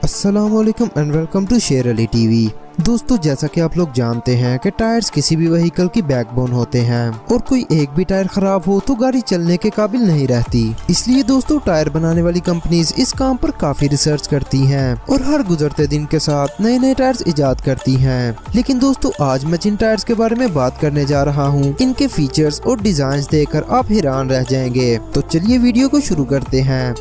अस्सलामुअलैकुम and welcome to शेर Ali TV. दोस्तों, जैसा कि आप लोग जानते हैं कि टायर्स किसी भी व्हीकल की बैकबोन होते हैं और कोई एक भी टायर खराब हो तो गाड़ी चलने के काबिल नहीं रहती। इसलिए दोस्तों, टायर बनाने वाली कंपनीज इस काम पर काफी रिसर्च करती हैं और हर गुजरते दिन के साथ नए नए टायर्स इजाद करती हैं। लेकिन दोस्तों, आज मैं जिन टायर्स के बारे में बात करने जा रहा हूँ, इनके फीचर्स और डिजाइन देखकर आप हैरान रह जाएंगे। तो चलिए वीडियो को शुरू करते हैं।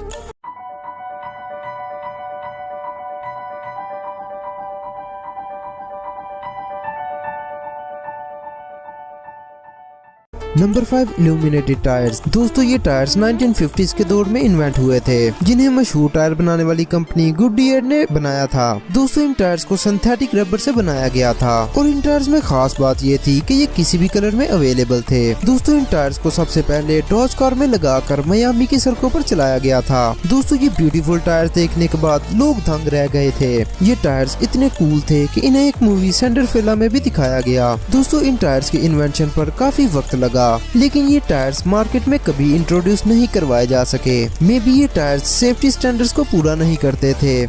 Number 5, illuminated tyres. दोस्तों, ये टायर्स 1950s के दौर में इन्वेंट हुए थे, जिन्हें मशहूर टायर बनाने वाली कंपनी गुडईयर ने बनाया था। दोस्तों, इन टायर्स को सिंथेटिक रबर से बनाया गया था और इन टायर्स में खास बात ये थी कि ये किसी भी कलर में अवेलेबल थे। दोस्तों, इन टायर्स को सबसे पहले डॉज कार में लगाकर मियामी की सड़कों पर चलाया गया था। दोस्तों, ये ब्यूटीफुल टायर्स देखने के बाद लोग दंग रह गए थे। ये टायर्स इतने कूल थे कि इन्हें एक मूवी सिंड्रेला में भी दिखाया गया। दोस्तों, इन टायर्स की इन्वेंशन पर काफी वक्त लगा, लेकिन ये टायर्स मार्केट में कभी इंट्रोड्यूस नहीं करवाए जा सके। मे बी ये टायर्स सेफ्टी स्टैंडर्ड्स को पूरा नहीं करते थे।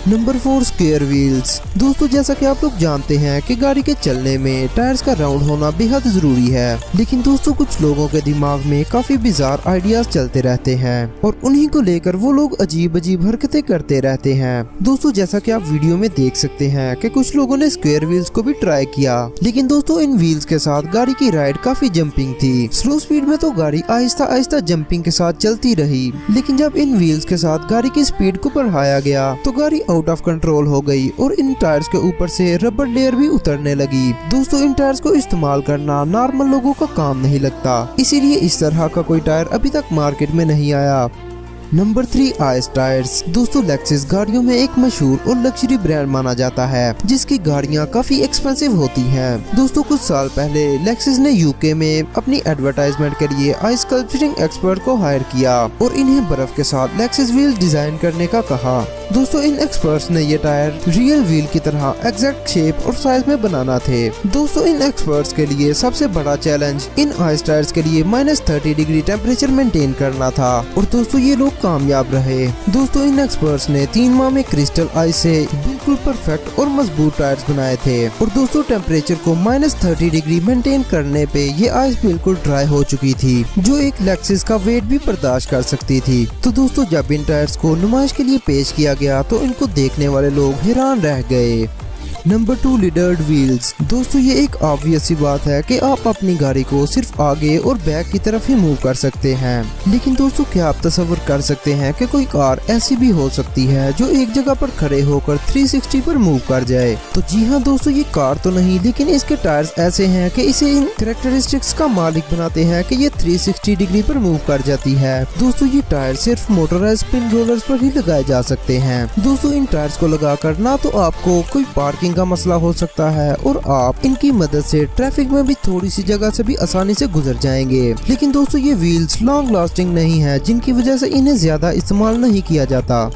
Number 4, square wheels. दोस्तों, जैसा कि आप लोग जानते हैं कि गाड़ी के चलने में टायर्स का राउंड होना बेहद जरूरी है, लेकिन दोस्तों कुछ लोगों के दिमाग में काफी बिजार आइडियाज चलते रहते हैं और उन्हीं को लेकर वो लोग अजीब अजीब हरकतें करते रहते हैं। दोस्तों, जैसा कि आप वीडियो में देख सकते हैं कि कुछ लोगों ने स्क्वायर व्हील्स को भी ट्राई किया, लेकिन दोस्तों इन व्हील्स के साथ गाड़ी की राइड काफी जंपिंग थी। स्लो स्पीड में तो गाड़ी आहिस्ता आहिस्ता जंपिंग के साथ चलती रही, लेकिन जब इन व्हील्स के साथ गाड़ी की स्पीड को बढ़ाया गया तो गाड़ी आउट ऑफ कंट्रोल हो गई और इन टायर्स के ऊपर से रबर लेयर भी उतरने लगी। दोस्तों, इन टायर्स को इस्तेमाल करना नॉर्मल लोगों का काम नहीं लगता, इसीलिए इस तरह का कोई टायर अभी तक मार्केट में नहीं आया। Number 3, ice tyres. दोस्तों, लेक्सिस गाड़ियों में एक मशहूर और लग्जरी ब्रांड माना जाता है, जिसकी गाड़ियां काफी एक्सपेंसिव होती हैं। दोस्तों, कुछ साल पहले लेक्सिस ने यूके में अपनी एडवर्टाइजमेंट के लिए आइस स्कल्पचरिंग एक्सपर्ट को हायर किया और इन्हें बर्फ के साथ लेक्सिस व्हील डिजाइन करने का कहा। दोस्तों, इन एक्सपर्ट्स ने ये टायर रियल व्हील की तरह एग्जैक्ट शेप और साइज में बनाना थे। दोस्तों, इन एक्सपर्ट्स के लिए सबसे बड़ा चैलेंज इन आइस टायर्स के लिए -30 डिग्री टेम्परेचर मेंटेन करना था और दोस्तों ये लोग कामयाब रहे। दोस्तों, इन एक्सपर्ट्स ने 3 माह में क्रिस्टल आइस से बिल्कुल परफेक्ट और मजबूत टायर्स बनाए थे और दोस्तों टेम्परेचर को -30 डिग्री मेंटेन करने पे ये आइस बिल्कुल ड्राई हो चुकी थी, जो एक लेक्सिस का वेट भी बर्दाश्त कर सकती थी। तो दोस्तों, जब इन टायर्स को नुमाइश के लिए पेश किया गया तो इनको देखने वाले लोग हैरान रह गए। नंबर 2, लीडर्ड व्हील्स। दोस्तों, ये एक ऑब्वियस सी बात है कि आप अपनी गाड़ी को सिर्फ आगे और बैक की तरफ ही मूव कर सकते हैं, लेकिन दोस्तों क्या आप तस्वर कर सकते हैं कि कोई कार ऐसी भी हो सकती है जो एक जगह पर खड़े होकर 360 पर मूव कर जाए? तो जी हाँ दोस्तों, ये कार तो नहीं, लेकिन इसके टायर्स ऐसे हैं कि इसे इन कैरेक्टरिस्टिक्स का मालिक बनाते हैं कि ये 360 डिग्री पर मूव कर जाती है। दोस्तों, ये टायर सिर्फ मोटराइज्ड स्पिन रोलर्स पर ही लगाए जा सकते हैं। दोस्तों, इन टायर्स को लगाकर ना तो आपको कोई पार्किंग का मसला हो सकता है और आप इनकी मदद से ट्रैफिक में भी थोड़ी सी जगह से भी आसानी से गुजर जाएंगे। लेकिन दोस्तों, ये व्हील्स लॉन्ग लास्टिंग नहीं है, जिनकी वजह से इन्हें ज्यादा इस्तेमाल नहीं किया जाता।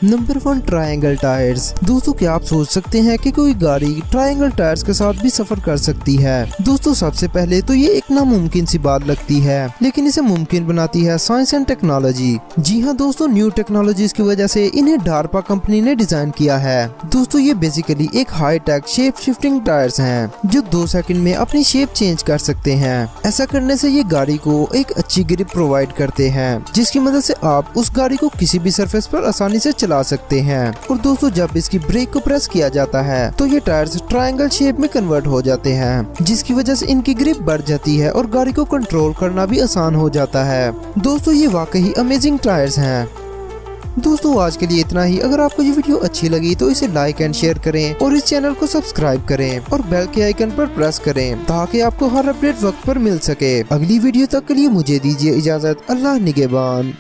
Number 1, triangle tyres. दोस्तों, क्या आप सोच सकते हैं कि कोई गाड़ी ट्रायंगल टायर्स के साथ भी सफर कर सकती है? दोस्तों, सबसे पहले तो ये एक नामुमकिन सी बात लगती है, लेकिन इसे मुमकिन बनाती है साइंस एंड टेक्नोलॉजी। जी हाँ दोस्तों, न्यू टेक्नोलॉजीज की वजह से इन्हें डार्पा कंपनी ने डिजाइन किया है। दोस्तों, ये बेसिकली एक high tech shape shifting tyres हैं, जो 2 सेकंड में अपनी शेप चेंज कर सकते हैं। ऐसा करने से ये गाड़ी को एक अच्छी ग्रिप प्रोवाइड करते हैं, जिसकी मदद से आप उस गाड़ी को किसी भी सरफेस पर आसानी से ला सकते हैं। और दोस्तों, जब इसकी ब्रेक को प्रेस किया जाता है तो ये टायर्स ट्रायंगल शेप में कन्वर्ट हो जाते हैं, जिसकी वजह से इनकी ग्रिप बढ़ जाती है और गाड़ी को कंट्रोल करना भी आसान हो जाता है। दोस्तों, ये वाकई अमेजिंग टायर्स हैं। दोस्तों, आज के लिए इतना ही। अगर आपको ये वीडियो अच्छी लगी तो इसे लाइक एंड शेयर करें और इस चैनल को सब्सक्राइब करें और बेल के आइकन पर प्रेस करें ताकि आपको हर अपडेट वक्त पर मिल सके। अगली वीडियो तक के लिए मुझे दीजिए इजाजत। अल्लाह निगहबान।